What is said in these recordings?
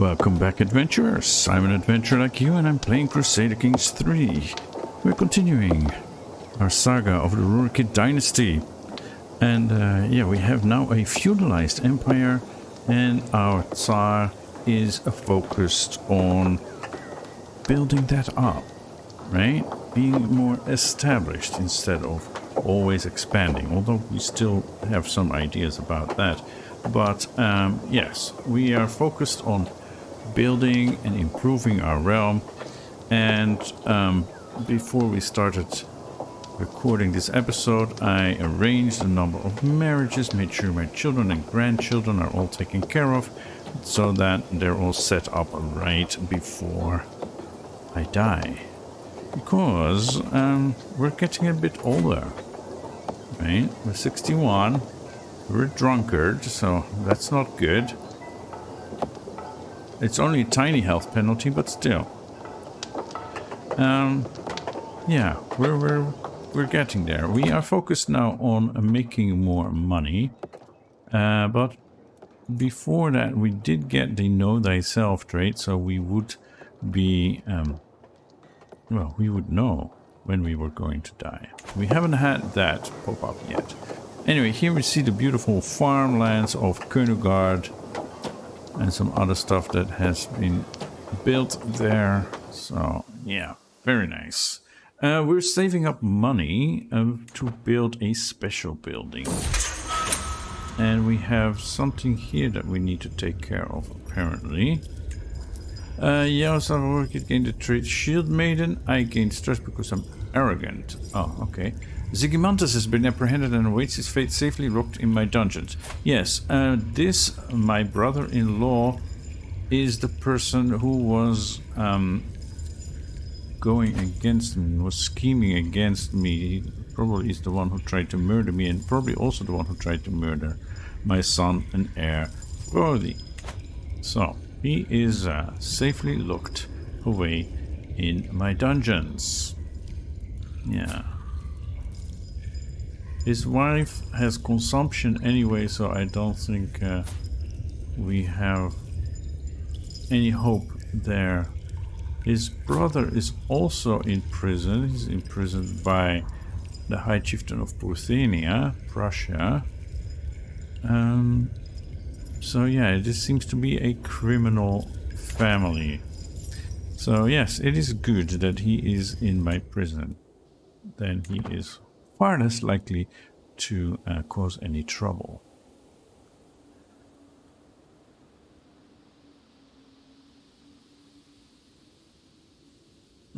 Welcome back, adventurers. I'm an adventurer like you, and I'm playing Crusader Kings 3. We're continuing our saga of the Rurikid dynasty. And yeah, we have now a feudalized empire, and our Tsar is focused on building that up, right? Being more established instead of always expanding, although we still have some ideas about that. But yes, we are focused on building and improving our realm. And before we started recording this episode, I arranged a number of marriages, made sure my children and grandchildren are all taken care of, so that they're all set up right before I die. Because we're getting a bit older, right? We're 61, we're a drunkard, so that's not good. It's only a tiny health penalty, but still. Yeah, we're getting there. We are focused now on making more money. But before that, we did get the Know Thyself trait, so we would be, well, we would know when we were going to die. We haven't had that pop up yet. Anyway, here we see the beautiful farmlands of Königard and some other stuff that has been built there. So, yeah, very nice. We're saving up money to build a special building. And we have something here that we need to take care of, apparently. Yeah, so Rurikid gained the trait Shield Maiden. I gained stress because I'm arrogant. Oh, okay. Sigimantus has been apprehended and awaits his fate safely locked in my dungeons. Yes, this, my brother-in-law, is the person who was going against me, was scheming against me. He probably is the one who tried to murder me, and probably also the one who tried to murder my son and heir, Brody. So, he is safely locked away in my dungeons. Yeah. His wife has consumption anyway, so I don't think we have any hope there. His brother is also in prison. He's imprisoned by the High Chieftain of Ruthenia, Prussia. So yeah, this seems to be a criminal family. So yes, it is good that he is in my prison. Then he is far less likely to cause any trouble.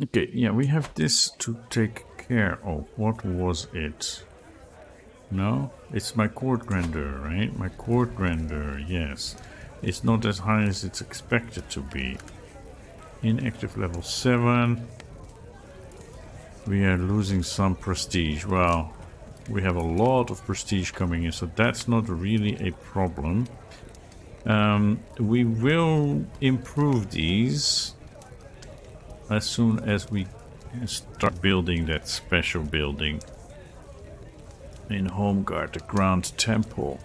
Okay, yeah, we have this to take care of. What was it? No? It's my court grandeur, right? My court grandeur, yes. It's not as high as it's expected to be. Inactive level 7. We are losing some prestige. Well, we have a lot of prestige coming in, so that's not really a problem. We will improve these as soon as we start building that special building in Homeguard, the Grand Temple.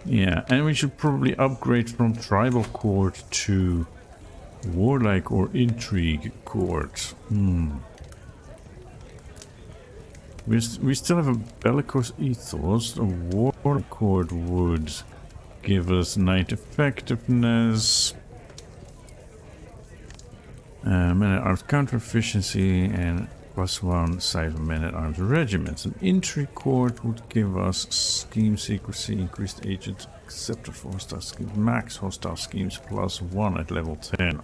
Yeah, and we should probably upgrade from Tribal Court to Warlike or Intrigue Court. We still have a bellicose ethos. A Warlike Court would give us Knight Effectiveness, Man-at-Arms Counter Efficiency, and +1 side of Man-at-Arms Regiments. An Intrigue Court would give us Scheme Secrecy, Increased Agent Accepted for Hostile Schemes, Max Hostile Schemes +1 at level 10.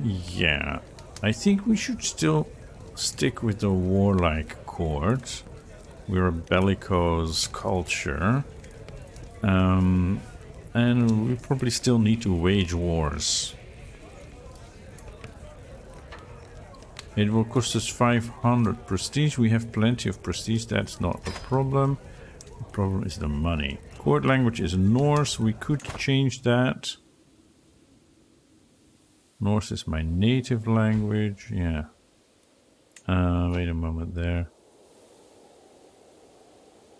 Yeah, I think we should still stick with the Warlike Court. We're a bellicose culture. And we probably still need to wage wars. It will cost us 500 prestige. We have plenty of prestige, that's not a problem. The problem is the money. Court language is Norse. We could change that. Norse is my native language, yeah. Wait a moment there.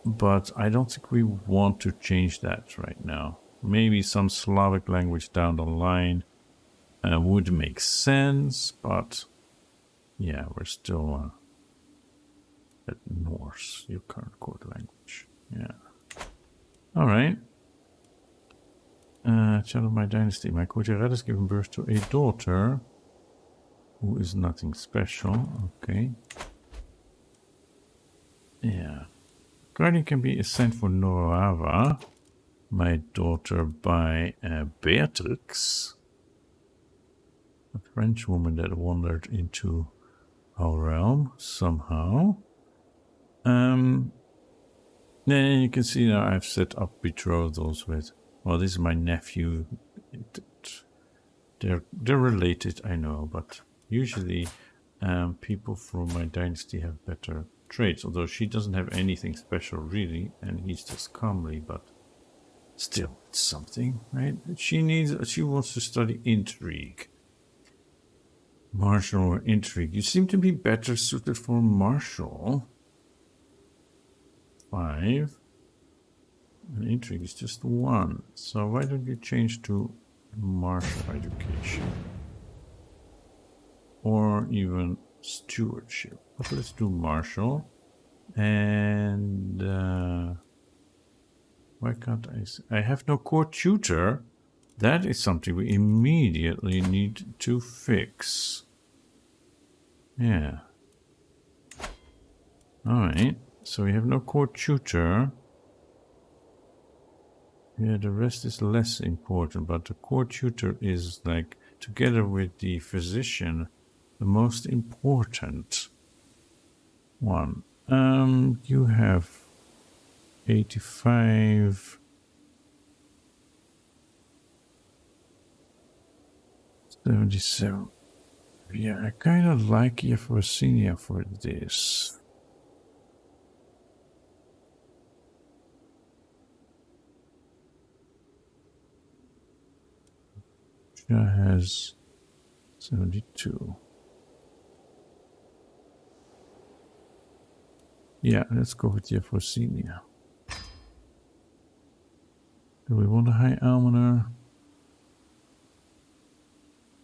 But I don't think we want to change that right now. Maybe some Slavic language down the line would make sense, but yeah, we're still at Norse, your current court language. Yeah. All right. Child of my dynasty. My courtier has given birth to a daughter who is nothing special. Okay. Yeah. Guardian can be assigned for Norava, my daughter, by Beatrix, a French woman that wandered into our realm somehow. Then you can see now I've set up betrothals with. Well, this is my nephew. They're related, I know, but usually people from my dynasty have better traits. Although she doesn't have anything special really, and he's just comely, but still, it's something, right? She wants to study intrigue. Martial or intrigue. You seem to be better suited for martial. 5. And intrigue is just 1. So why don't you change to martial education? Or even stewardship. But let's do martial. And why can't I have no court tutor. That is something we immediately need to fix. Yeah. Alright. So we have no court tutor. Yeah, the rest is less important, but the court tutor is, like, together with the physician, the most important one. You have 85. 77. Yeah, I kind of like Yephrosynia for this. She has 72. Yeah, let's go with Yephrosynia. Do we want a high almoner?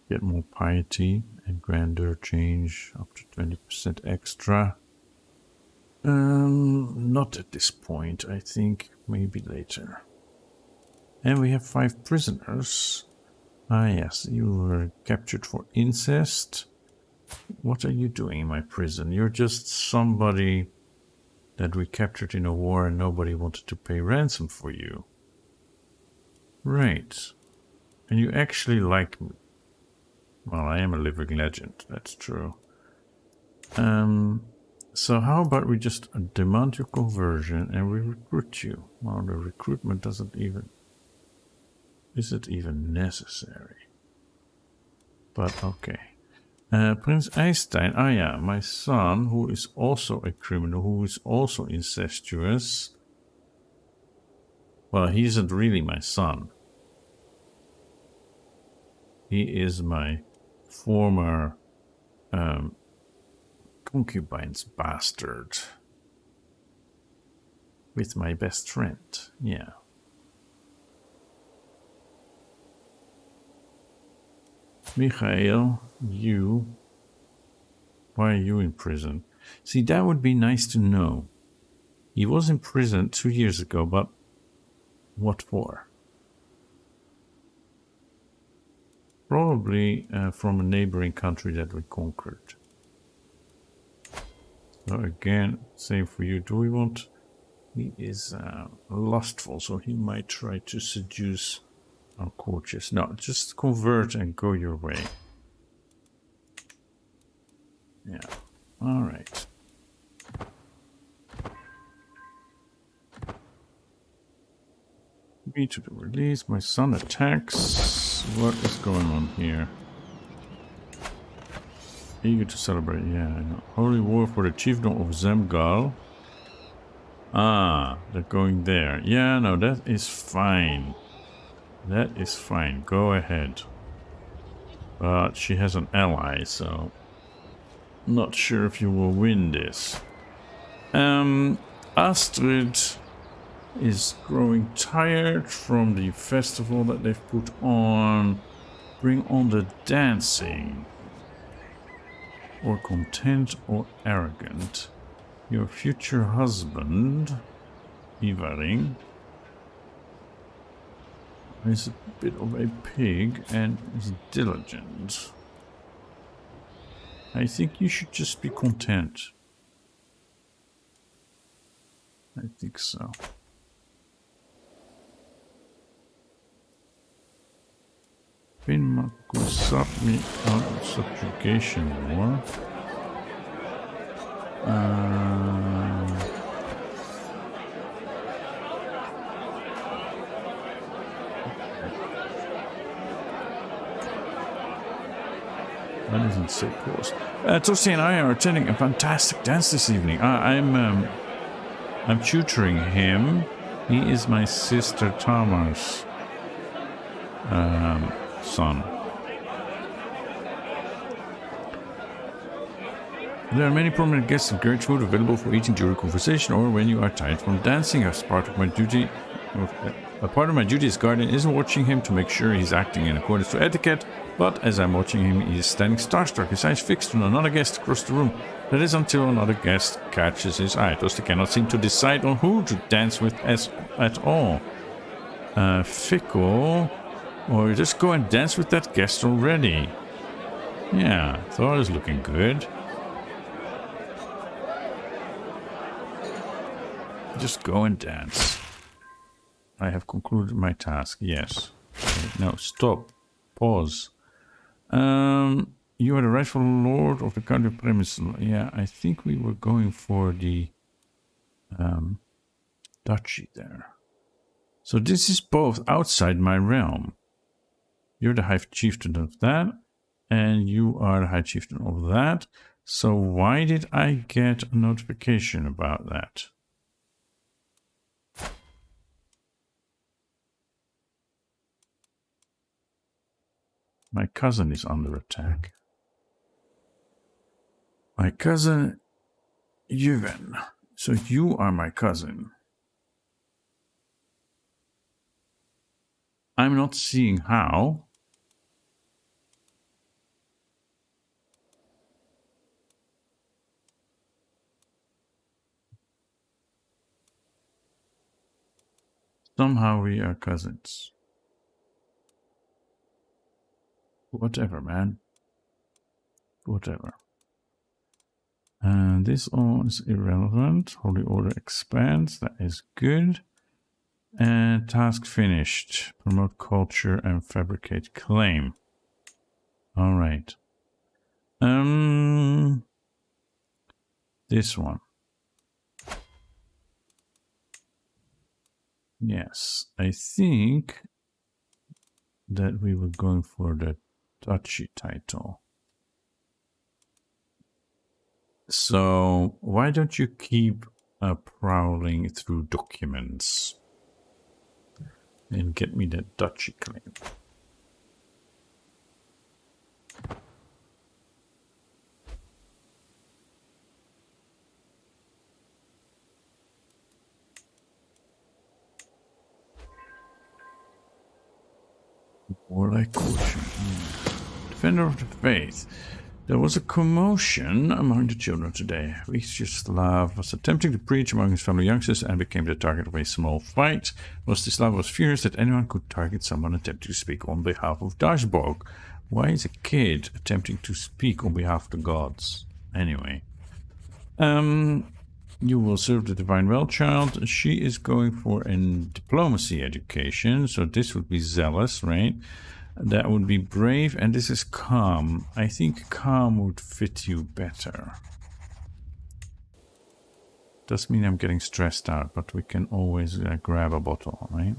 Get more piety and grandeur change up to 20% extra. Not at this point, I think. Maybe later. And we have 5 prisoners. Ah, yes, you were captured for incest. What are you doing in my prison? You're just somebody that we captured in a war and nobody wanted to pay ransom for you. Right. And you actually like me. Well, I am a living legend, that's true. So how about we just demand your conversion and we recruit you? Well, the recruitment doesn't even... Is it even necessary? But okay. Prince Eystein, ah yeah, my son, who is also a criminal, who is also incestuous. Well, he isn't really my son. He is my former concubine's bastard. With my best friend, yeah. Michael, you... Why are you in prison? See, that would be nice to know. He was in prison 2 years ago, but what for? Probably from a neighboring country that we conquered. So again, same for you. Do we want... He is lustful, so he might try to seduce our courtiers. No, just convert and go your way. Yeah. All right. Me to the release. My son attacks. What is going on here? Eager to celebrate. Yeah, I know. Holy war for the chiefdom of Zemgal. Ah, they're going there. Yeah, no, that is fine. That is fine. Go ahead. But she has an ally, so... Not sure if you will win this. Astrid is growing tired from the festival that they've put on. Bring on the dancing. Or content or arrogant. Your future husband, Ivaring, is a bit of a pig and is diligent. I think you should just be content. I think so. Finmaku me out of subjugation war. That doesn't say pause. Tosti and I are attending a fantastic dance this evening. I'm tutoring him. He is my sister Tamar's son. There are many prominent guests of great food available for eating during conversation or when you are tired from dancing. As part of my duty, a part of my duty as guardian isn't watching him to make sure he's acting in accordance to etiquette, but as I'm watching him, he is standing starstruck, his eyes fixed on another guest across the room. That is until another guest catches his eye. Tosti cannot seem to decide on who to dance with at all. Fickle, or just go and dance with that guest already. Yeah, Thor is looking good. Just go and dance. I have concluded my task. Yes. Okay, no, stop. Pause. You are the rightful lord of the country of premise. Yeah, I think we were going for the duchy there. So this is both outside my realm. You're the high chieftain of that, and you are the high chieftain of that. So why did I get a notification about that? My cousin is under attack. My cousin Yuvin. So you are my cousin. I'm not seeing how. Somehow we are cousins. Whatever, man. Whatever. And this all is irrelevant. Holy Order expands. That is good. And task finished. Promote culture and fabricate claim. All right. This one. Yes, I think that we were going for the duchy title. So why don't you keep prowling through documents and get me that duchy claim? More like caution. Defender of the faith. There was a commotion among the children today. Vyacheslav was attempting to preach among his fellow youngsters and became the target of a small fight. Mstislav was furious that anyone could target someone attempting to speak on behalf of Dashborg. Why is a kid attempting to speak on behalf of the gods? Anyway. You will serve the Divine Well Child. She is going for a diplomacy education, so this would be zealous, right? That would be brave, and this is calm. I think calm would fit you better. Does mean I'm getting stressed out, but we can always grab a bottle, right?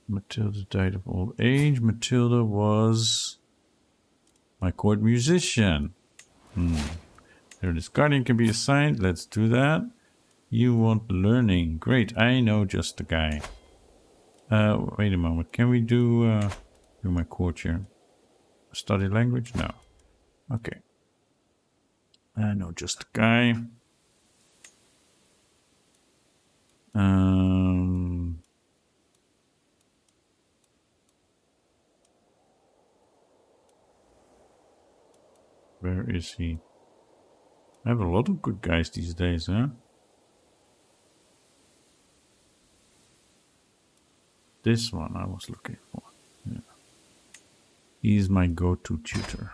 Matilda died of old age. Matilda was my court musician. There, this guardian can be assigned. Let's do that. You want learning. Great, I know just the guy. Wait a moment. Can we do my court here? Study language? No. Okay. No, just a guy. Where is he? I have a lot of good guys these days, huh? This one I was looking for. Yeah. He's my go-to tutor.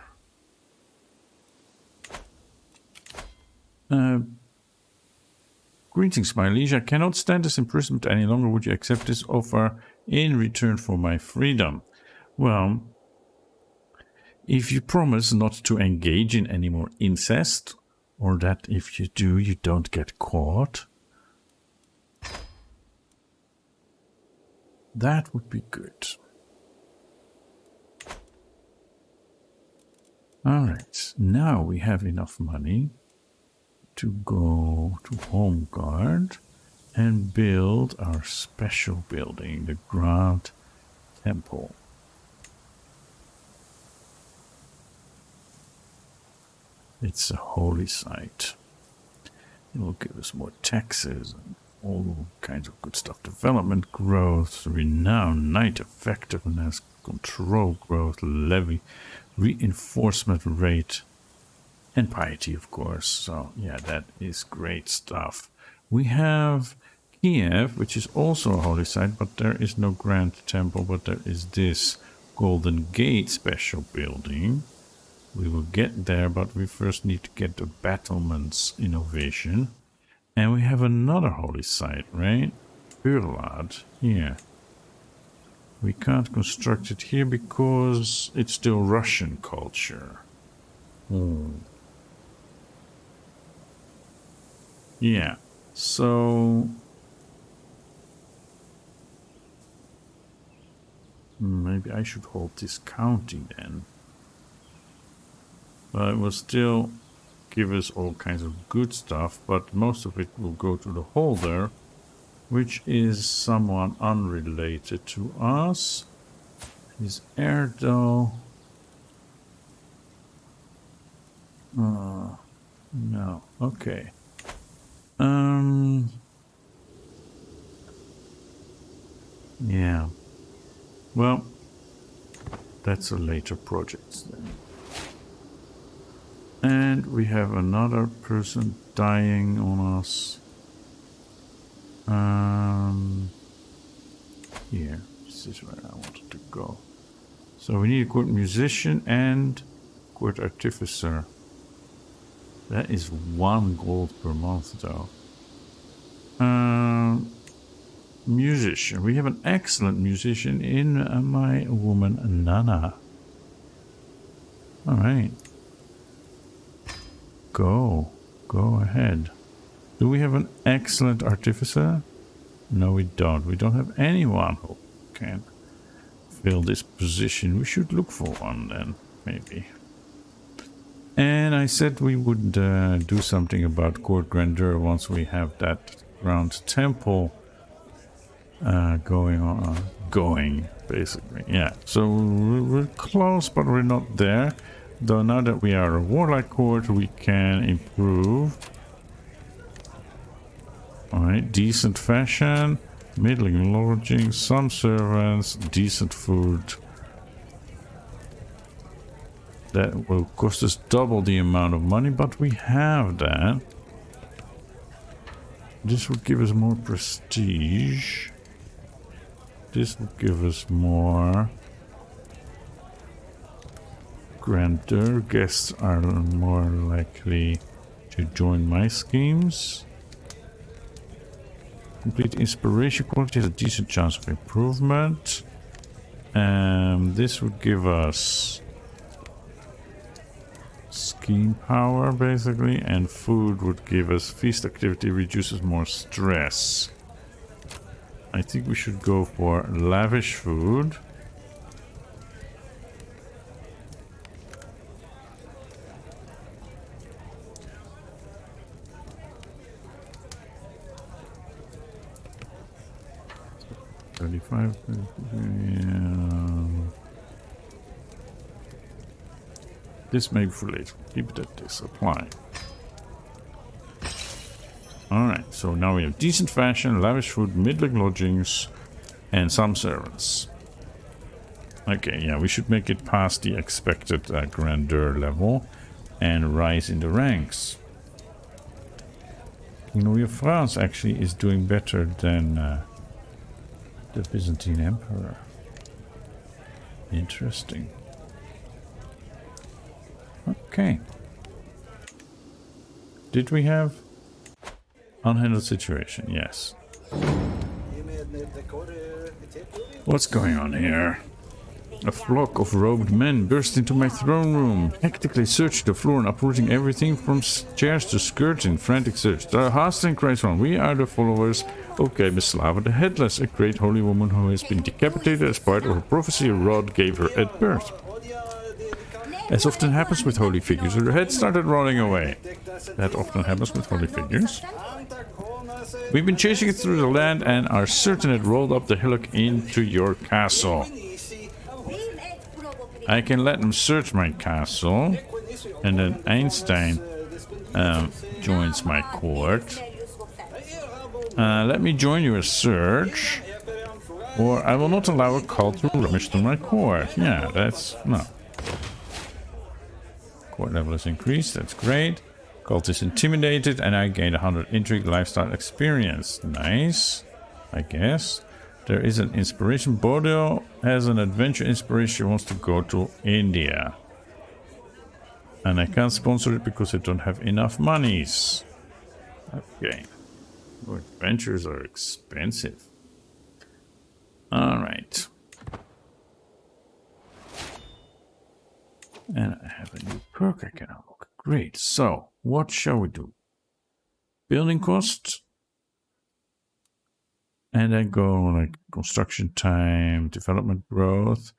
Greetings, my liege. I cannot stand this imprisonment any longer. Would you accept this offer in return for my freedom? Well, if you promise not to engage in any more incest, or that if you do, you don't get caught, that would be good. Alright, now we have enough money to go to Home Guard and build our special building, the Grand Temple. It's a holy site. It will give us more taxes and all kinds of good stuff. Development growth, renown, knight effectiveness, control growth, levy, reinforcement rate, and piety, of course. So, yeah, that is great stuff. We have Kiev, which is also a holy site, but there is no Grand Temple, but there is this Golden Gate special building. We will get there, but we first need to get the battlements innovation. And we have another holy site, right? Urlad, here. We can't construct it here because it's still Russian culture. Yeah, so... maybe I should hold this county then. But it will still give us all kinds of good stuff, but most of it will go to the holder, which is someone unrelated to us. Is Erdo? No. Okay. Yeah. Well, that's a later project then. And we have another person dying on us. Here. This is where I wanted to go. So we need a court musician and court artificer. That is 1 gold per month, though. Musician. We have an excellent musician in my woman, Nana. Alright. Go ahead. Do we have an excellent artificer? No, we don't. We don't have anyone who can fill this position. We should look for one then, maybe. And I said we would do something about court grandeur once we have that Grand Temple going, basically. Yeah, so we're close, but we're not there. Though now that we are a warlike court, we can improve. Alright, decent fashion, middling lodging, some servants, decent food. That will cost us double the amount of money, but we have that. This would give us more prestige. This would give us more grandeur. Guests are more likely to join my schemes. Complete inspiration quality has a decent chance of improvement. This would give us scheme power, basically, and food would give us feast activity, reduces more stress. I think we should go for lavish food. $35. Yeah. This may be for later. Keep it at this. Apply. Alright, so now we have decent fashion, lavish food, middling lodgings, and some servants. Okay, yeah, we should make it past the expected grandeur level and rise in the ranks. King of France actually is doing better than the Byzantine Emperor. Interesting. Okay. Did we have unhandled situation? Yes. What's going on here? A flock of robed men burst into my throne room, hectically searching the floor and uprooting everything from chairs to skirts in frantic search. Tsar Hásteinn cries on, "We are the followers of Slava the Headless, a great holy woman who has been decapitated as part of a prophecy Rod gave her at birth." As often happens with holy figures, her head started rolling away. That often happens with holy figures. We've been chasing it through the land and are certain it rolled up the hillock into your castle. I can let them search my castle, and then Einstein joins my court. Let me join your search, or I will not allow a cult to rummage through my court. Yeah, that's... no. Court level is increased, that's great. Cult is intimidated, and I gained 100 intrigue lifestyle experience. Nice, I guess. There is an inspiration. Bordeaux has an adventure inspiration, wants to go to India. And I can't sponsor it because I don't have enough monies. Okay. Oh, adventures are expensive. Alright. And I have a new perk I can unlock. Great. So, what shall we do? Building cost. And then go like construction time, development growth,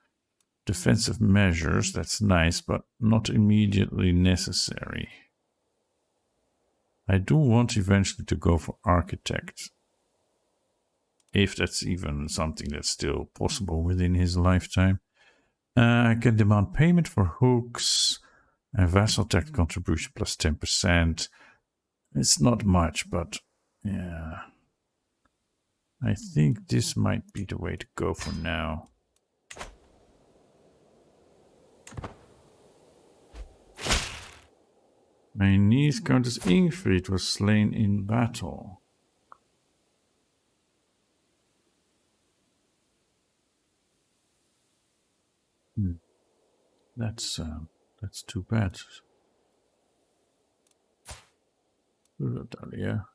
defensive measures. That's nice, but not immediately necessary. I do want eventually to go for architect. If that's even something that's still possible within his lifetime. I can demand payment for hooks and vassal tax contribution plus 10%. It's not much, but yeah. I think this might be the way to go for now. My niece Countess Ingfrid was slain in battle. That's too bad. Dahlia.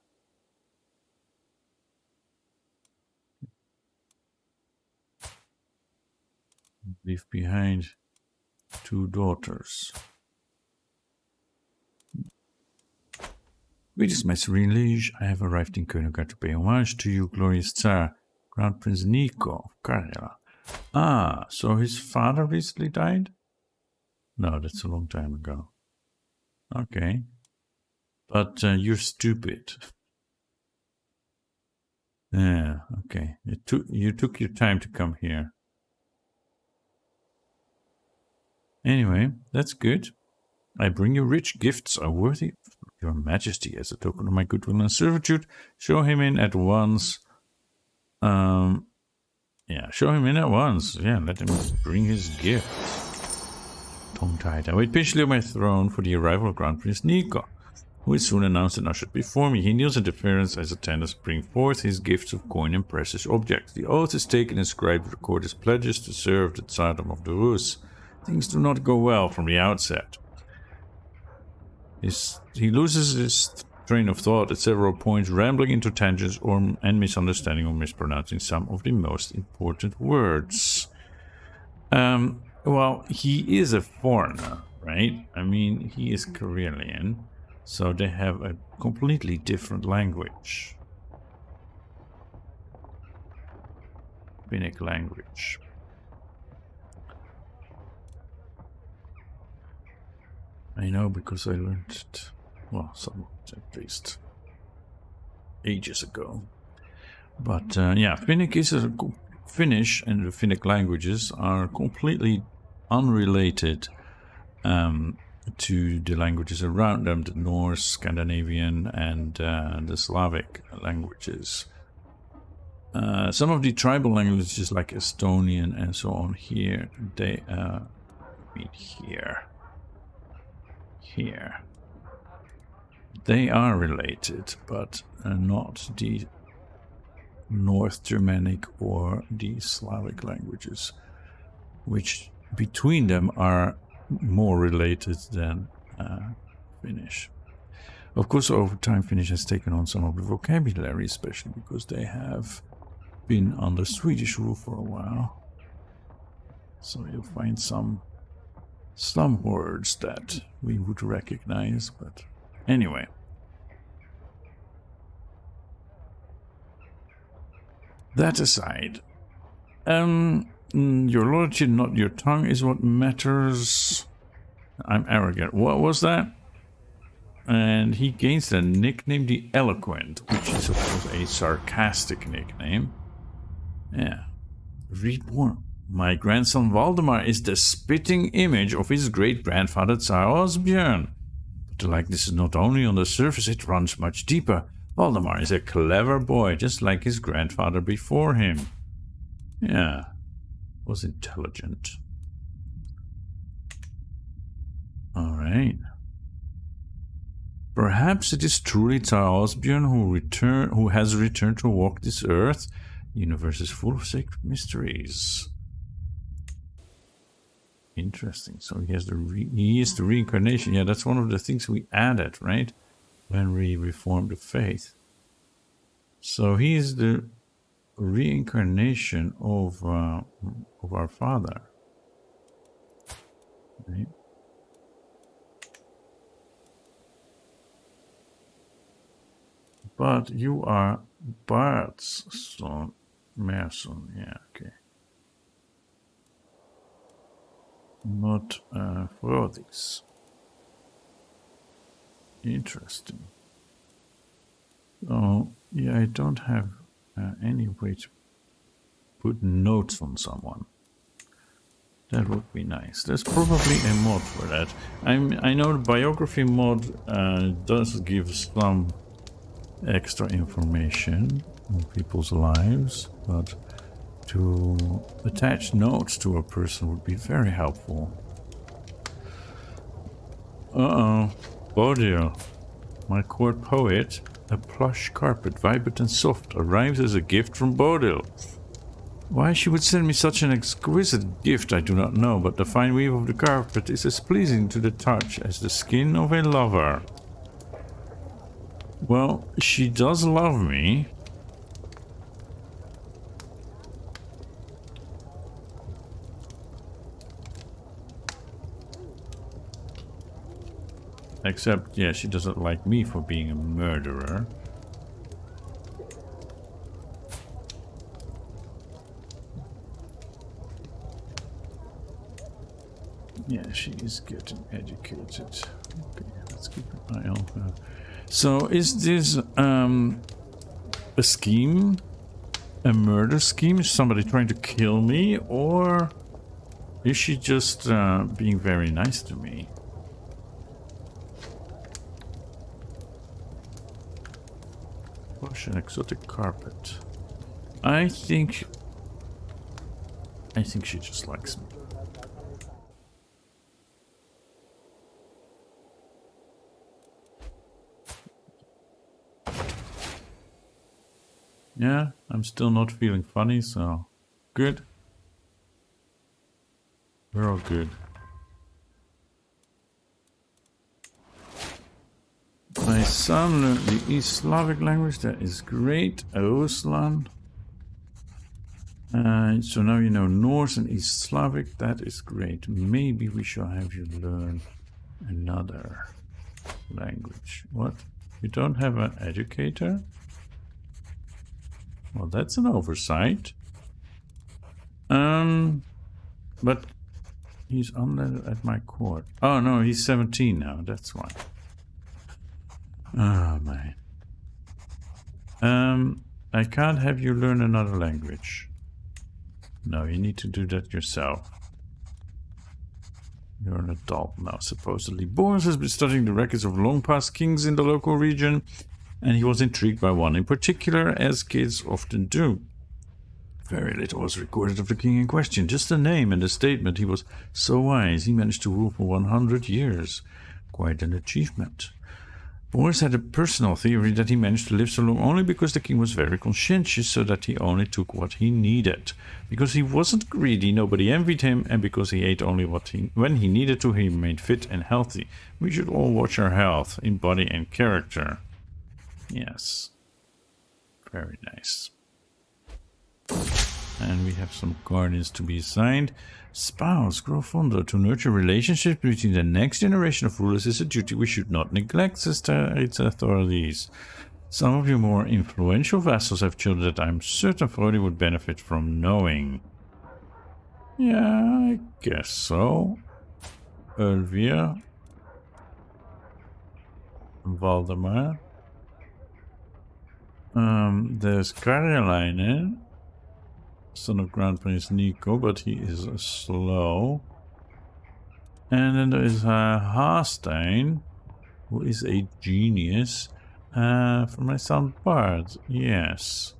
Leave behind 2 daughters. Greetings, my serene liege. I have arrived in Königsberg to pay homage to you, glorious Tsar, Crown Prince Nico of Karela. Ah, so his father recently died? No, that's a long time ago. Okay. But you're stupid. Yeah, okay. You took your time to come here. Anyway, that's good. I bring you rich gifts are worthy of your majesty as a token of my goodwill and servitude. Show him in at once. Yeah, show him in at once. Yeah, let him bring his gift. Tongue-tied. I wait patiently on my throne for the arrival of Grand Prince Nico, who is soon announced and ushered before me. He kneels in deference as attendants bring forth his gifts of coin and precious objects. The oath is taken and scribed to record his pledges to serve the Tsardom of the Rus. Things do not go well from the outset. He loses his train of thought at several points, rambling into tangents and misunderstanding or mispronouncing some of the most important words. Well, he is a foreigner, right? I mean, he is Karelian, so they have a completely different language. Finnic language. I know because I learned it, well, some at least ages ago. But yeah, Finnic is Finnish and the Finnic languages are completely unrelated to the languages around them, the Norse, Scandinavian, and the Slavic languages. Some of the tribal languages like Estonian and so on here, they mean here. They are related, but not the North Germanic or the Slavic languages, which between them are more related than Finnish. Of course, over time, Finnish has taken on some of the vocabulary, especially because they have been under Swedish rule for a while. So you'll find some words that we would recognize, but anyway. That aside, your loyalty, not your tongue, is what matters. I'm arrogant. What was that? And he gains the nickname the Eloquent, which is of course a sarcastic nickname. Yeah. Read more. My grandson Valdemar is the spitting image of his great-grandfather Tsar Hásteinn. But the likeness is not only on the surface, it runs much deeper. Valdemar is a clever boy, just like his grandfather before him. Yeah, was intelligent. Alright. Perhaps it is truly Tsar Hásteinn who has returned to walk this earth. The universe is full of sacred mysteries. Interesting. So he has he is the reincarnation. Yeah, that's one of the things we added, right? When we reformed the faith. So he is the reincarnation of our father. Right? But you are Bart's son, Mason. Yeah, okay. Not Frodi's. Interesting. So, yeah, I don't have any way to put notes on someone. That would be nice. There's probably a mod for that. I know the biography mod does give some extra information on people's lives, but to attach notes to a person would be very helpful. Bodil, my court poet, a plush carpet, vibrant and soft, arrives as a gift from Bodil. Why she would send me such an exquisite gift I do not know, but the fine weave of the carpet is as pleasing to the touch as the skin of a lover. Well, she does love me. Except, yeah, she doesn't like me for being a murderer. Yeah, she is getting educated. Okay, let's keep an eye on her. So, is this a scheme? A murder scheme? Is somebody trying to kill me? Or is she just being very nice to me? Plush and exotic carpet. I think she just likes me. Yeah, I'm still not feeling funny, so good. We're all good. My son learned the East Slavic language. That is great. Ruslan. So now you know Norse and East Slavic. That is great. Maybe we shall have you learn another language. What? You don't have an educator? Well, that's an oversight. But he's unlettered at my court. Oh no, he's 17 now. That's why. Oh man. I can't have you learn another language. No, you need to do that yourself. You're an adult now, supposedly. Boris has been studying the records of long-past kings in the local region, and he was intrigued by one in particular, as kids often do. Very little was recorded of the king in question, just the name and the statement. He was so wise, he managed to rule for 100 years. Quite an achievement. Boris had a personal theory that he managed to live so long only because the king was very conscientious, so that he only took what he needed. Because he wasn't greedy, nobody envied him, and because he ate only when he needed to, he remained fit and healthy. We should all watch our health, in body and character. Yes. Very nice. And we have some guardians to be assigned. Spouse, grow fonder. To nurture relationships between the next generation of rulers is a duty we should not neglect, says its authorities. Some of your more influential vassals have children that I'm certain Frodi would benefit from knowing. Yeah, I guess so. Ulvir. Valdemar. There's Karjalainen, son of Grand Prince Nico, but he is slow. And then there is Hásteinn, who is a genius. For my son Bard, yes.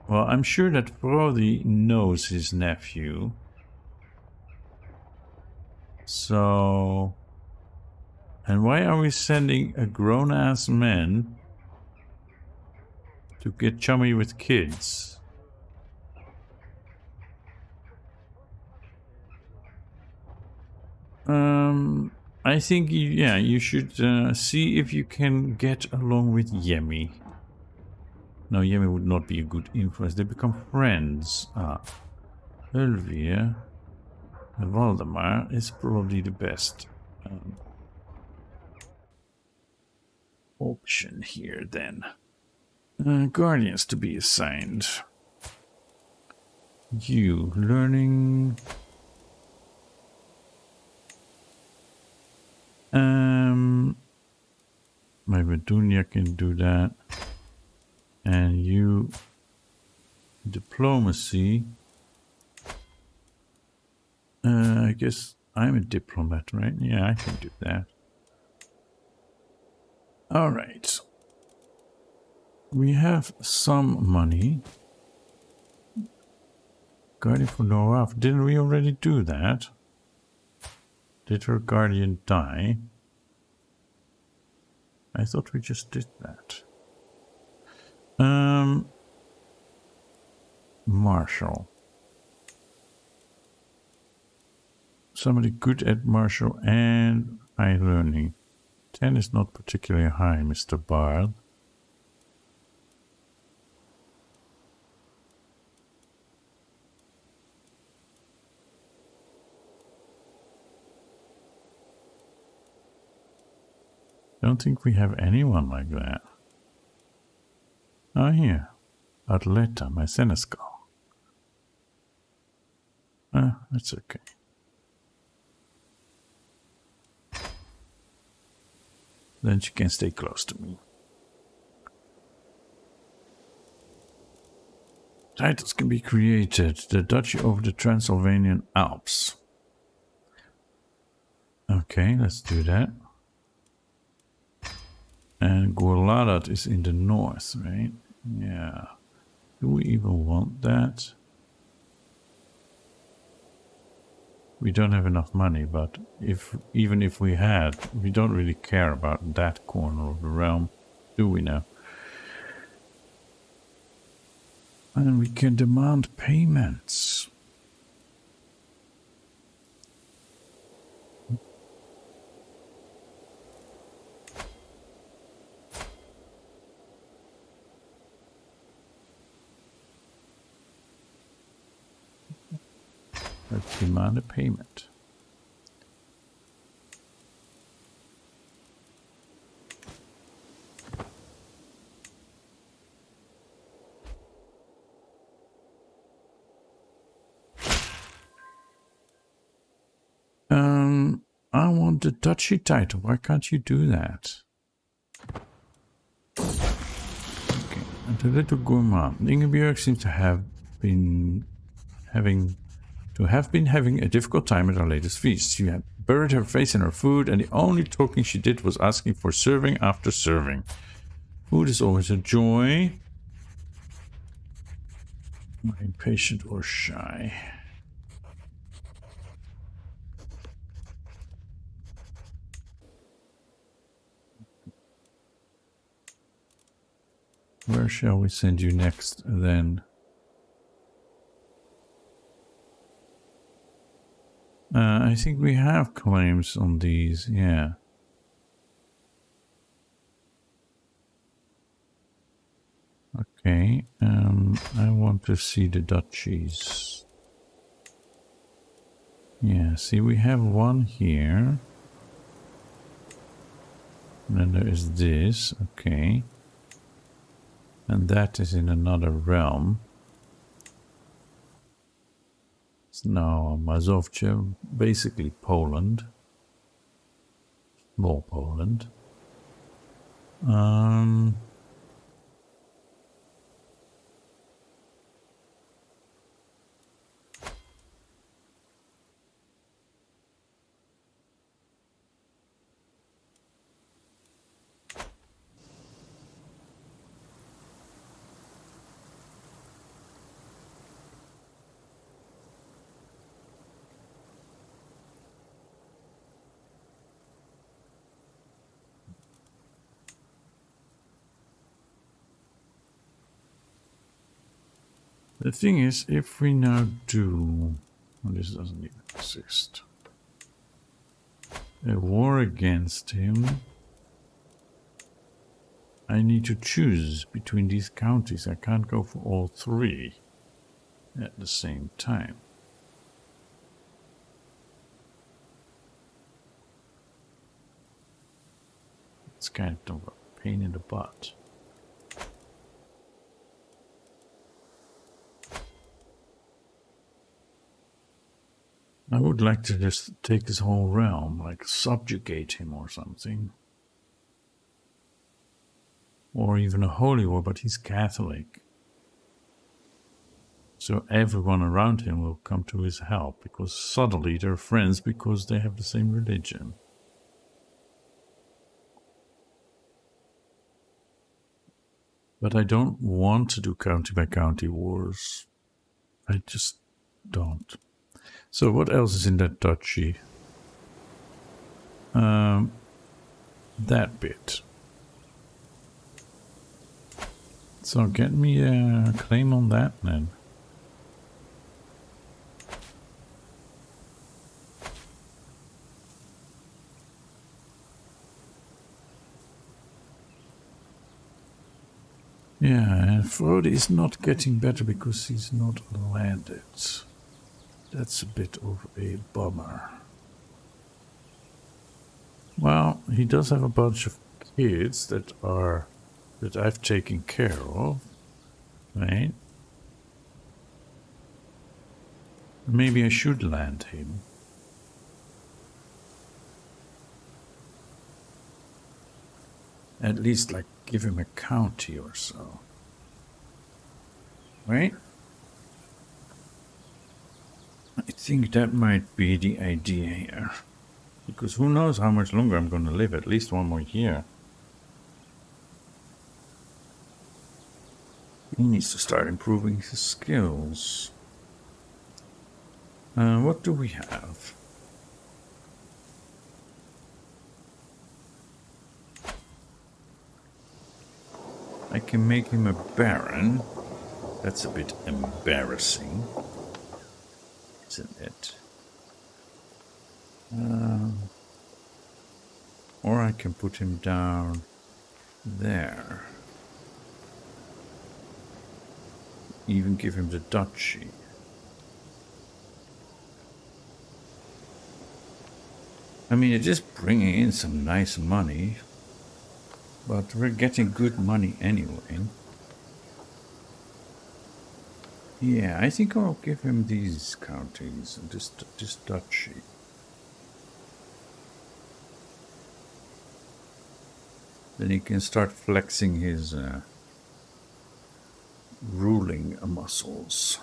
Well, I'm sure that Frodi knows his nephew. So... And why are we sending a grown-ass man to get chummy with kids? I think, yeah, you should see if you can get along with Yemi. No, Yemi would not be a good influence. They become friends. Ulvir. Valdemar is probably the best option here then. Guardians to be assigned. You learning. My Bedunia can do that. And you diplomacy. I guess I'm a diplomat, right? Yeah, I can do that. All right. We have some money. Guardian for Noraf. Didn't we already do that? Did her guardian die? I thought we just did that. Marshall. Somebody good at martial and high learning. 10 is not particularly high, Mr. Bard. Don't think we have anyone like that. Oh, here. Atleta, my senescal. That's okay. Then she can stay close to me. Titles can be created. The Duchy of the Transylvanian Alps. Okay, let's do that. And Gorladat is in the north, right? Yeah. Do we even want that? We don't have enough money, but even if we had, we don't really care about that corner of the realm, do we now? And we can demand payments. Let's demand a payment. I want the duchy title. Why can't you do that? Okay, and the little gourmand. Ingeborg seems to have been having to have been having a difficult time at our latest feast. She had buried her face in her food, and the only talking she did was asking for serving after serving. Food is always a joy. Am I impatient or shy? Where shall we send you next, then? I think we have claims on these, yeah. Okay, I want to see the duchies. Yeah, see, we have one here. And then there is this, okay. And that is in another realm. It's now Mazovcia, basically Poland. Small Poland. The thing is, if we now do... Well, this doesn't even exist. A war against him. I need to choose between these counties. I can't go for all three at the same time. It's kind of a pain in the butt. I would like to just take his whole realm, like subjugate him or something. Or even a holy war, but he's Catholic. So everyone around him will come to his help, because suddenly they're friends because they have the same religion. But I don't want to do county by county wars. I just don't. So what else is in that duchy? That bit. So get me a claim on that then. Yeah, and Frode is not getting better because he's not landed. That's a bit of a bummer. Well, he does have a bunch of kids that I've taken care of, right? Maybe I should land him. At least, like, give him a county or so. Right? I think that might be the idea here. Because who knows how much longer I'm going to live, at least one more year. He needs to start improving his skills. What do we have? I can make him a baron. That's a bit embarrassing, isn't it? Or I can put him down there. Even give him the duchy. I mean, it is bringing in some nice money, but we're getting good money anyway. Yeah, I think I'll give him these counties and this duchy. Then he can start flexing his ruling muscles.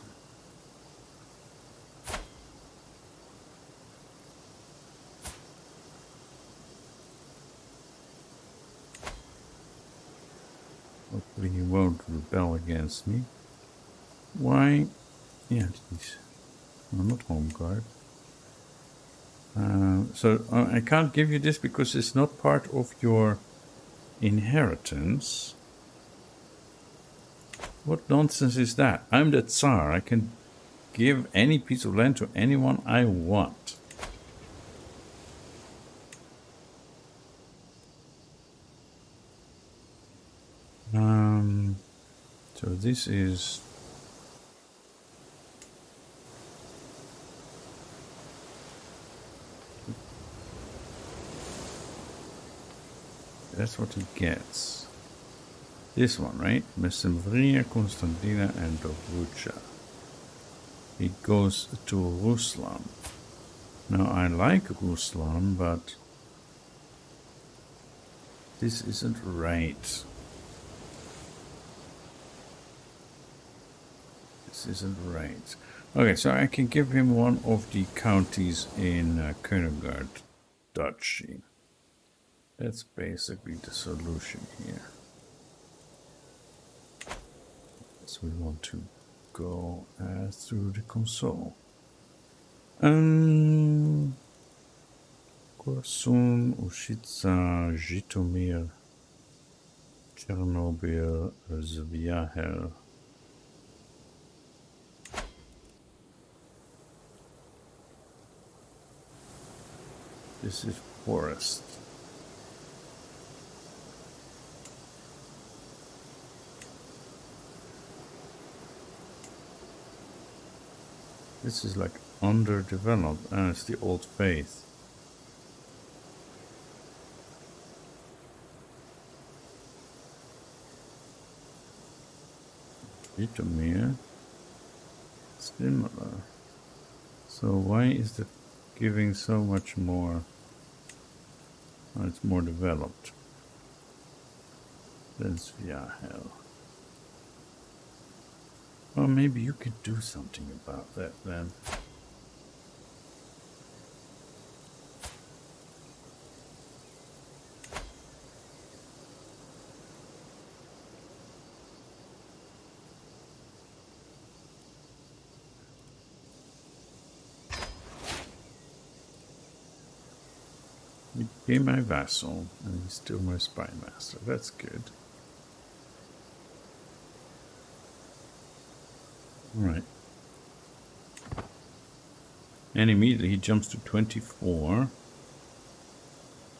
Hopefully he won't rebel against me. Why? Yeah, geez. I'm not home guard. So I can't give you this because it's not part of your inheritance. What nonsense is that? I'm the Tsar. I can give any piece of land to anyone I want. So this is... That's what he gets. This one, right? Mesembria, Constantina, and Dobrucha. He goes to Ruslan. Now, I like Ruslan, but this isn't right. This isn't right. Okay, so I can give him one of the counties in Königard Duchy. That's basically the solution here. So we want to go through the console. Korsun, Ushitsa, Zhytomyr, Chernobyl, Zviahel. This is forest. This is like underdeveloped, and it's the old faith. Zhytomyr, similar. So why is it giving so much more? Oh, it's more developed than Zviahel. Well, maybe you could do something about that then. He became my vassal, and he's still my spy master. That's good. Alright. And immediately he jumps to 24.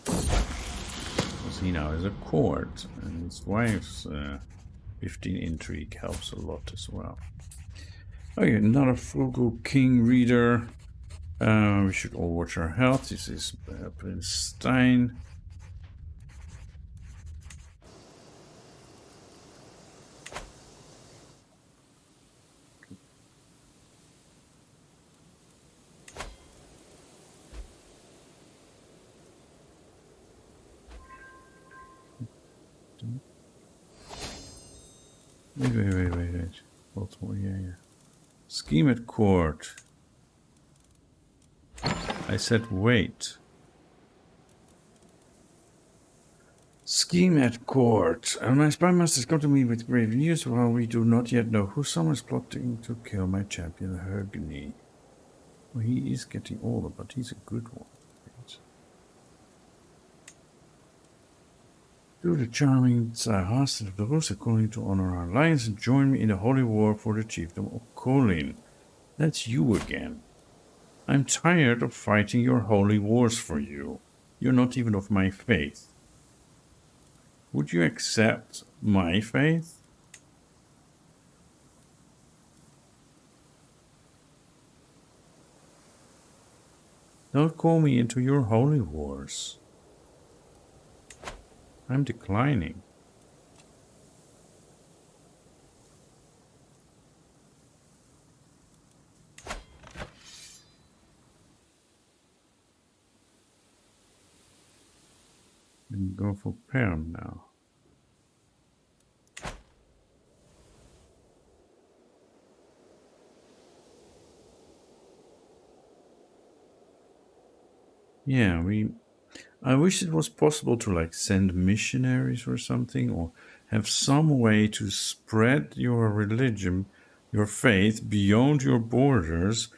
Because he now has a court, and his wife's 15 intrigue helps a lot as well. Okay, another frugal king reader. We should all watch our health. This is Prince Stein. Wait. Baltimore, yeah. Scheme at court. I said wait. Scheme at court. My spy masters come to me with grave news while we do not yet know who someone is plotting to kill my champion Hergny. Well, he is getting older, but he's a good one. Do the charming Tsar Hásteinn of the Rus according to honor our alliance and join me in the holy war for the chiefdom of Kolin. That's you again. I'm tired of fighting your holy wars for you. You're not even of my faith. Would you accept my faith? Don't call me into your holy wars. I'm declining. And go for Perm now. Yeah, I wish it was possible to like send missionaries or something, or have some way to spread your religion, your faith beyond your borders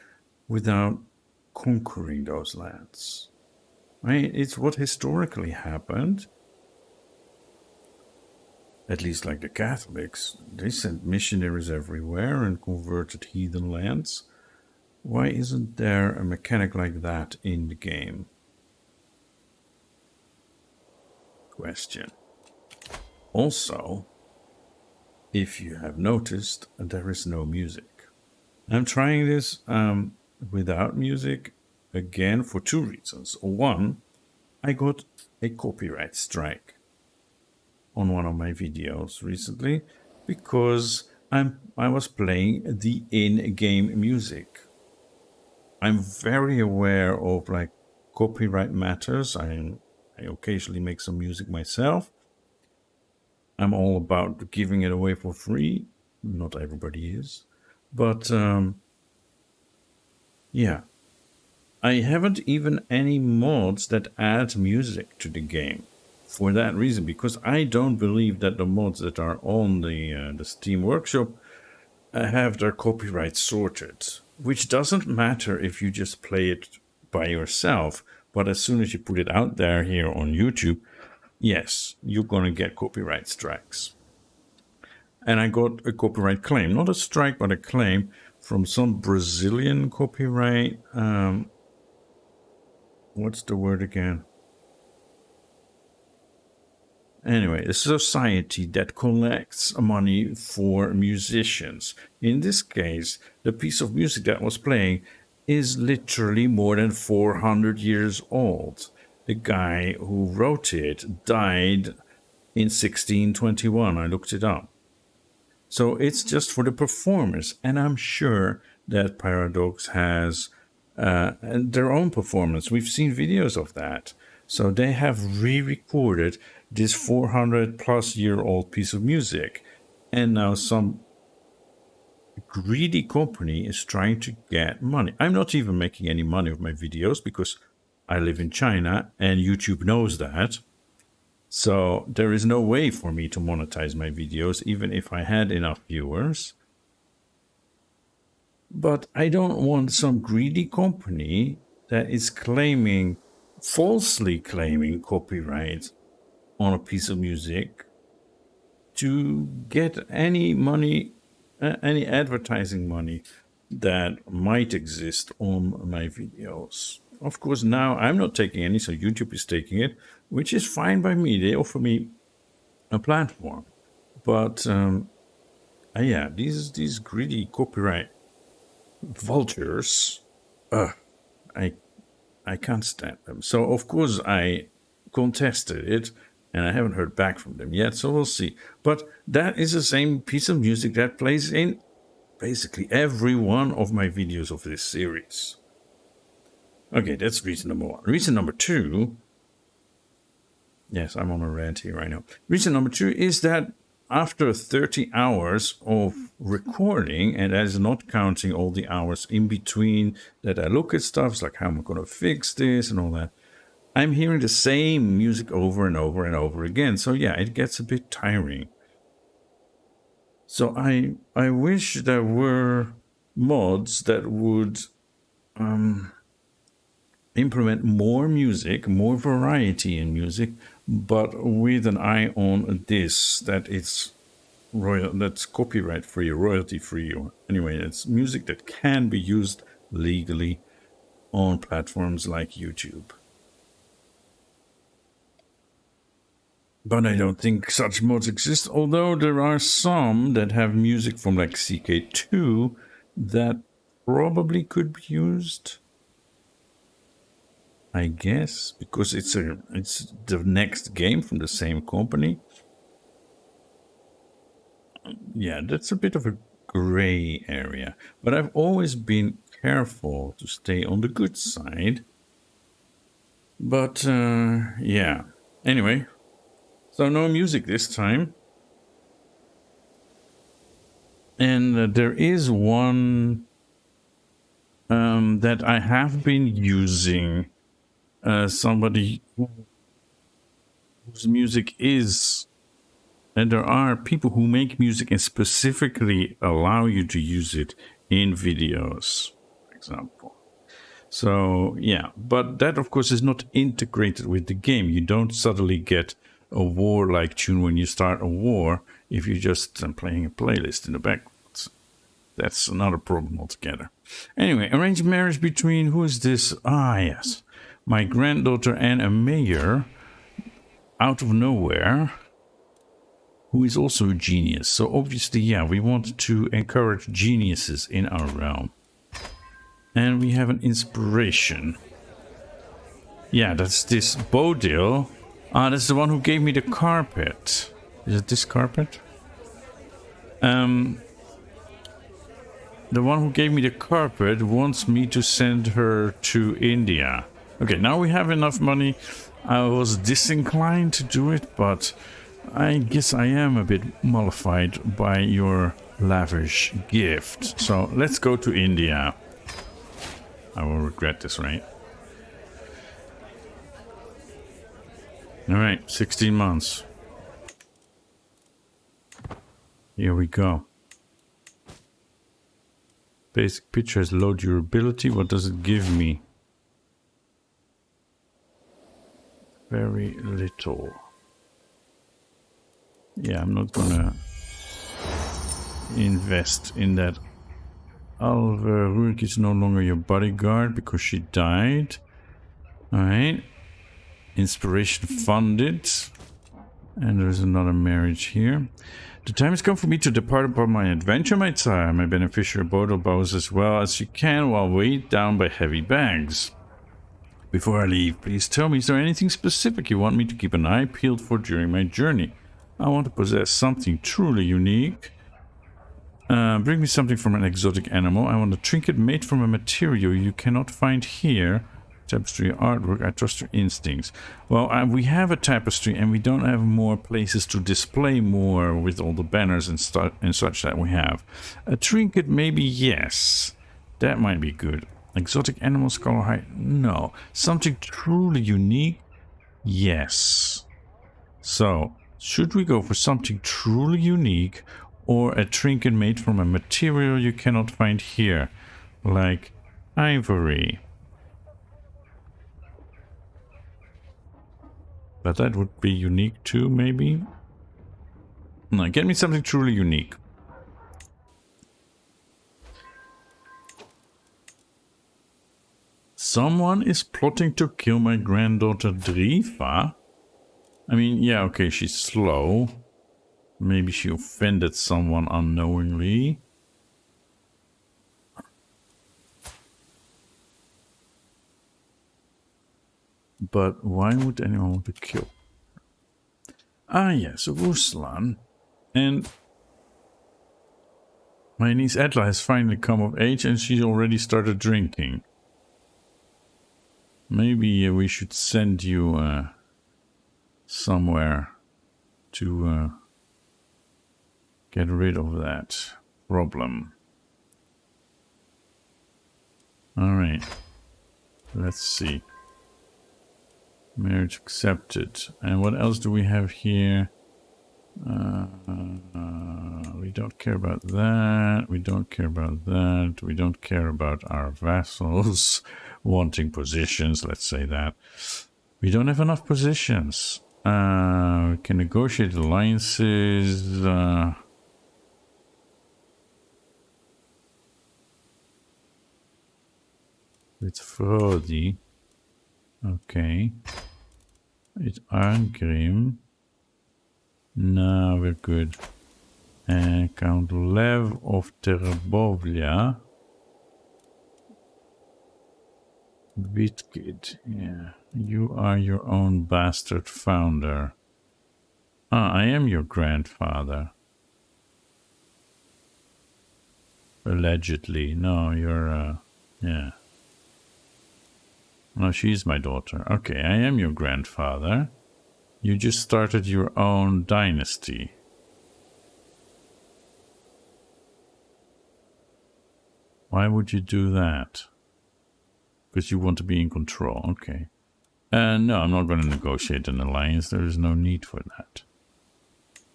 without conquering those lands. Right? It's what historically happened. At least like the Catholics, they sent missionaries everywhere and converted heathen lands. Why isn't there a mechanic like that in the game? Question. Also, if you have noticed, there is no music. I'm trying this without music again for two reasons. One, I got a copyright strike on one of my videos recently because I was playing the in-game music. I'm very aware of like copyright matters. I occasionally make some music myself. I'm all about giving it away for free. Not everybody is, but yeah. I haven't even any mods that add music to the game for that reason, because I don't believe that the mods that are on the Steam Workshop have their copyright sorted, which doesn't matter if you just play it by yourself, but as soon as you put it out there here on YouTube, yes, you're going to get copyright strikes. And I got a copyright claim, not a strike, but a claim from some Brazilian copyright, what's the word again? Anyway, a society that collects money for musicians. In this case, the piece of music that was playing is literally more than 400 years old. The guy who wrote it died in 1621. I looked it up. So it's just for the performers. And I'm sure that Paradox has their own performance. We've seen videos of that. So they have re-recorded this 400 plus year old piece of music. And now some greedy company is trying to get money. I'm not even making any money with my videos because I live in China and YouTube knows that. So there is no way for me to monetize my videos, even if I had enough viewers. But I don't want some greedy company that is falsely claiming copyright on a piece of music to get any money, any advertising money that might exist on my videos. Of course, now I'm not taking any, so YouTube is taking it, which is fine by me. They offer me a platform. But yeah, these greedy copyright vultures, I can't stand them. So of course I contested it, and I haven't heard back from them yet, so we'll see. But that is the same piece of music that plays in basically every one of my videos of this series. Okay, that's reason number one. Reason number two, yes, I'm on a rant here right now. Reason number two is that after 30 hours of recording, and that is not counting all the hours in between that I look at stuff, like how am I going to fix this and all that, I'm hearing the same music over and over and over again. So yeah, it gets a bit tiring. So I wish there were mods that would implement more music, more variety in music, but with an eye on this, that it's that's copyright free, royalty free, or anyway, it's music that can be used legally on platforms like YouTube. But I don't think such mods exist, although there are some that have music from like CK2 that probably could be used, I guess, because it's the next game from the same company. Yeah, that's a bit of a gray area, but I've always been careful to stay on the good side. But yeah, anyway, so no music this time. And there is one that I have been using. Somebody whose music is And there are people who make music and specifically allow you to use it in videos, for example. So, yeah, but that, of course, is not integrated with the game. You don't suddenly get a war-like tune when you start a war if you're just playing a playlist in the background. That's another problem altogether. Anyway, arranged marriage between, who is this? Ah, yes, my granddaughter and a mayor out of nowhere, who is also a genius. So obviously, yeah, we want to encourage geniuses in our realm. And we have an inspiration. Yeah, that's this Bodil. Ah, that's the one who gave me the carpet. Is it this carpet? The one who gave me the carpet wants me to send her to India. Okay, now we have enough money. I was disinclined to do it, but I guess I am a bit mollified by your lavish gift. So let's go to India. I will regret this, right? Alright, 16 months. Here we go. Basic picture has low durability. What does it give me? Very little. Yeah, I'm not gonna invest in that. Alva Rurikid is no longer your bodyguard because she died. Alright. Inspiration funded. And there's another marriage here. The time has come for me to depart upon my adventure, my Tsar. My beneficiary Bodil bows as well as she can while weighed down by heavy bags. Before I leave, please tell me, is there anything specific you want me to keep an eye peeled for during my journey? I want to possess something truly unique. Bring me something from an exotic animal. I want a trinket made from a material you cannot find here. Tapestry artwork. I trust your instincts. Well, we have a tapestry and we don't have more places to display more with all the banners and such that we have. A trinket, maybe, yes. That might be good. Exotic animals, color height, no. Something truly unique, yes. So, should we go for something truly unique or a trinket made from a material you cannot find here? Like ivory. But that would be unique too, maybe? No, get me something truly unique. Someone is plotting to kill my granddaughter Driva? I mean, yeah, okay, she's slow. Maybe she offended someone unknowingly. But why would anyone want to kill her? Ah, yes, Ruslan. And my niece Edla has finally come of age and she's already started drinking. Maybe we should send you somewhere to get rid of that problem. Alright. Let's see. Marriage accepted. And what else do we have here? We don't care about that. We don't care about that. We don't care about our vassals wanting positions. Let's say that. We don't have enough positions. We can negotiate alliances. With Frodi. Okay. With Arngrim. No, we're good. And Count Lev of Terbovlia. Rurikid, yeah. You are your own bastard founder. Ah, I am your grandfather. Allegedly. No, you're, yeah. No, she's my daughter. Okay, I am your grandfather. You just started your own dynasty. Why would you do that? Because you want to be in control. Okay. No, I'm not going to negotiate an alliance. There is no need for that.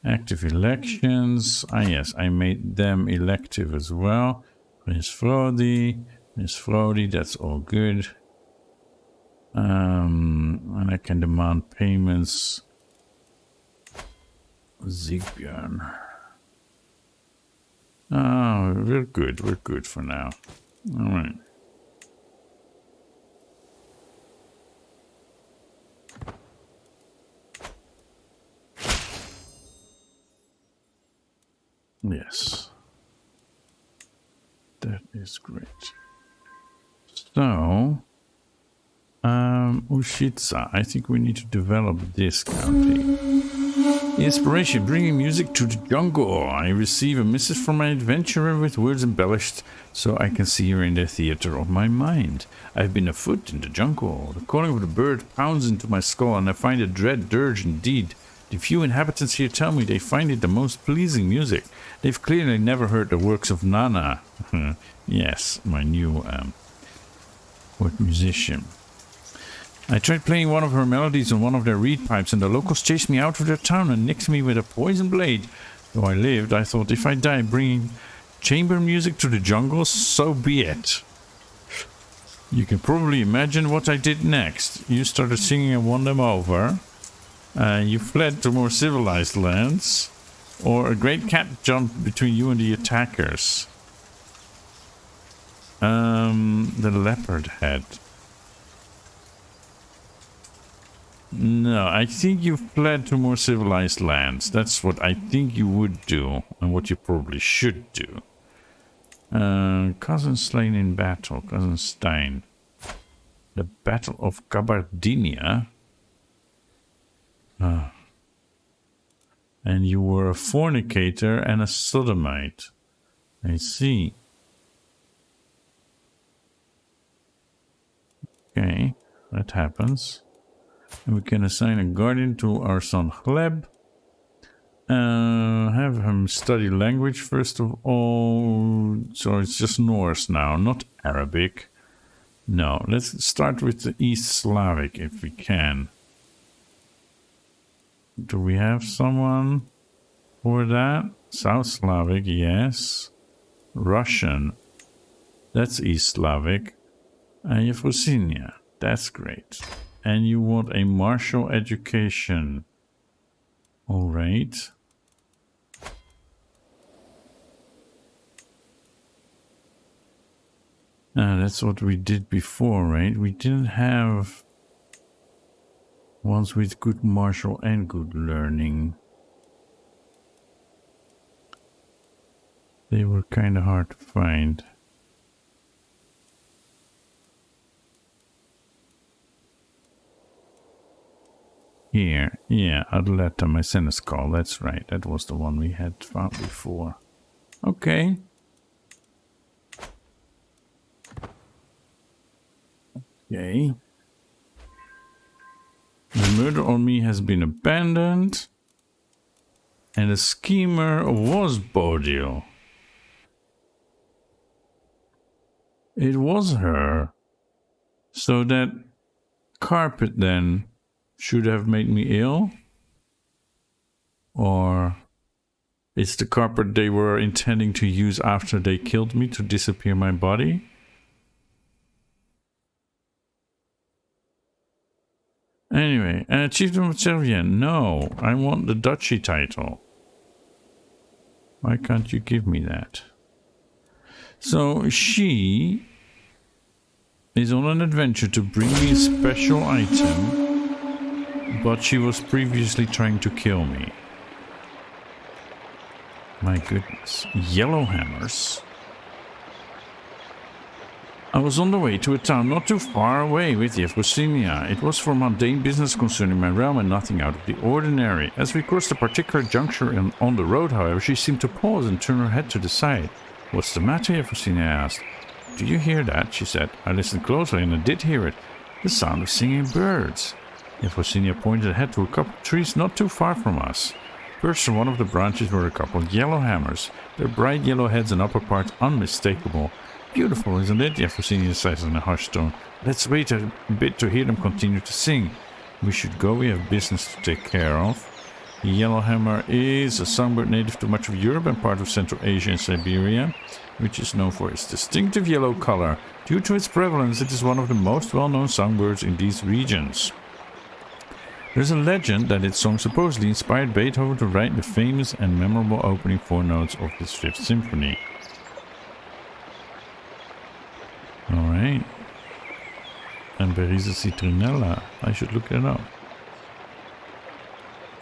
Active elections. Ah, yes, I made them elective as well. Miss Frody, that's all good. And I can demand payments. Zigbjörn. Oh, we're good for now. All right. Yes. That is great. So, Ushitsa, I think we need to develop this county. Inspiration, bringing music to the jungle. I receive a message from my adventurer with words embellished so I can see her in the theater of my mind. I've been afoot in the jungle. The calling of the bird pounds into my skull and I find a dread dirge indeed. The few inhabitants here tell me they find it the most pleasing music. They've clearly never heard the works of Nana. Yes, my new what musician. I tried playing one of her melodies on one of their reed pipes and the locals chased me out of their town and nicked me with a poison blade. Though I lived, I thought if I die bringing chamber music to the jungle, so be it. You can probably imagine what I did next. You started singing and won them over. You fled to more civilized lands. Or a great cat jumped between you and the attackers. The leopard head. No, I think you fled to more civilized lands. That's what I think you would do, and what you probably should do. Cousin slain in battle, Cousin Stein. The Battle of Kabardinia. And you were a fornicator and a sodomite. I see. Okay, that happens. And we can assign a guardian to our son Gleb. Have him study language first of all. So it's just Norse now, not Arabic. No, let's start with the East Slavic if we can. Do we have someone for that? South Slavic, yes. Russian, that's East Slavic. Yevrosynia, that's great. And you want a martial education. All right. That's what we did before, right? We didn't have ones with good martial and good learning. They were kind of hard to find. Here, yeah, Adleta Mycenaskal, that's right, that was the one we had found before. Okay. Okay. The murder on me has been abandoned. And the schemer was Bodil. It was her. So that carpet then should have made me ill? Or it's the carpet they were intending to use after they killed me to disappear my body? Anyway, Chieftain of Servien, no, I want the duchy title. Why can't you give me that? So she is on an adventure to bring me a special item, but she was previously trying to kill me. My goodness. Yellow hammers. I was on the way to a town not too far away with Yevrosynia. It was for mundane business concerning my realm and nothing out of the ordinary. As we crossed a particular juncture on the road, however, she seemed to pause and turn her head to the side. "What's the matter, Yevrosynia?" I asked. "Do you hear that?" she said. I listened closely and I did hear it. The sound of singing birds. Yevrosynia pointed ahead to a couple of trees not too far from us. Perched on one of the branches were a couple of yellow hammers, their bright yellow heads and upper parts unmistakable. "Beautiful, isn't it?" Yevrosynia says in a hushed tone. "Let's wait a bit to hear them continue to sing. We should go, we have business to take care of." Yellowhammer is a songbird native to much of Europe and part of Central Asia and Siberia, which is known for its distinctive yellow color. Due to its prevalence, it is one of the most well-known songbirds in these regions. There's a legend that its song supposedly inspired Beethoven to write the famous and memorable opening 4 notes of his 5th symphony. Alright. And Berisa citrinella. I should look that up.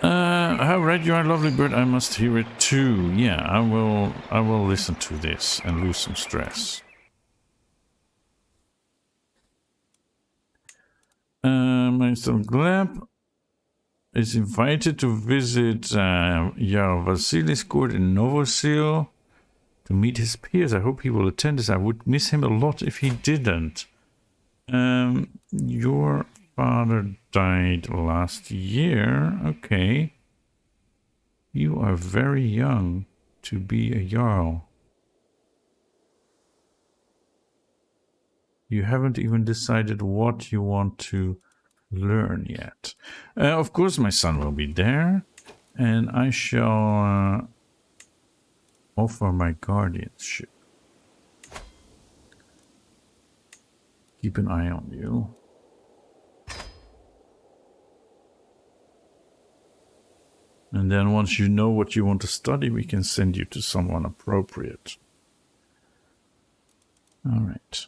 How right you are, lovely bird. I must hear it too. Yeah, I will listen to this and lose some stress. Meister Gleb is invited to visit Jarl Vasilis' court in Novosil to meet his peers. I hope he will attend this. I would miss him a lot if he didn't. Your father died last year. Okay. You are very young to be a Jarl. You haven't even decided what you want to learn yet. Of course, my son will be there, and I shall offer my guardianship. Keep an eye on you. And then once you know what you want to study, we can send you to someone appropriate. All right.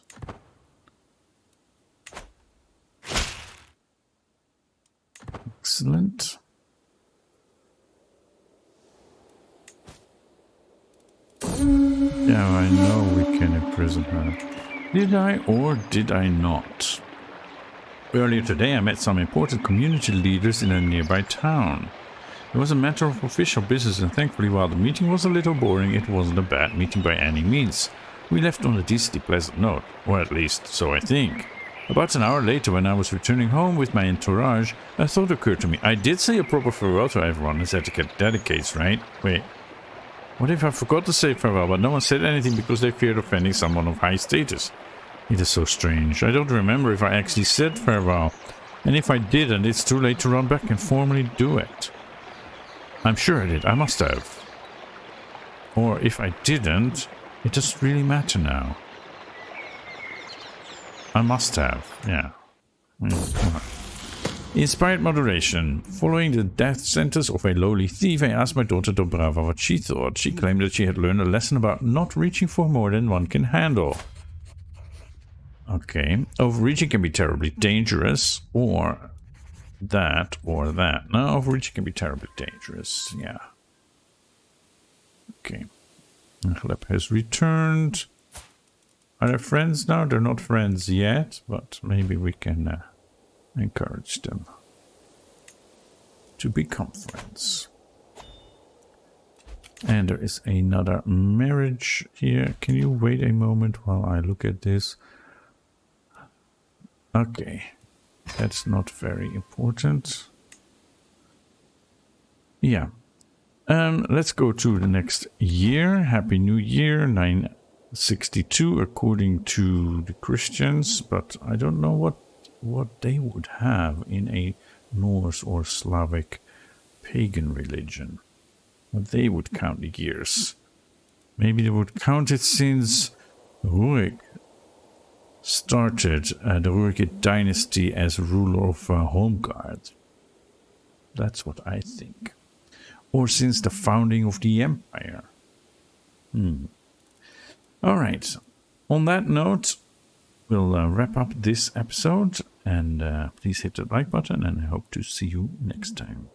Excellent. Yeah, I know we can imprison her. Did I or did I not? Earlier today I met some important community leaders in a nearby town. It was a matter of official business, and thankfully, while the meeting was a little boring, it wasn't a bad meeting by any means. We left on a decently pleasant note, or at least so I think. About an hour later, when I was returning home with my entourage, a thought occurred to me. I did say a proper farewell to everyone, as etiquette dedicates, right? Wait, what if I forgot to say farewell, but no one said anything because they feared offending someone of high status? It is so strange. I don't remember if I actually said farewell, and if I didn't, it's too late to run back and formally do it. I'm sure I did. I must have. Or if I didn't, it doesn't really matter now. I must have, yeah. Inspired moderation. Following the death sentence of a lowly thief, I asked my daughter Dobrava what she thought. She claimed that she had learned a lesson about not reaching for more than one can handle. Okay. Overreaching can be terribly dangerous, or that. No, overreaching can be terribly dangerous, yeah. Okay. Gleb has returned. Are they friends now? They're not friends yet, but maybe we can encourage them to become friends. And there is another marriage here. Can you wait a moment while I look at this? Okay. That's not very important. Yeah. Let's go to the next year. Happy New Year, 962 according to the Christians, but I don't know what they would have in a Norse or Slavic pagan religion. What they would count the years. Maybe they would count it since Rurikid started the Rurikid dynasty as ruler of Holmgard. That's what I think. Or since the founding of the empire. Alright, on that note, we'll wrap up this episode, and please hit the like button, and I hope to see you next time.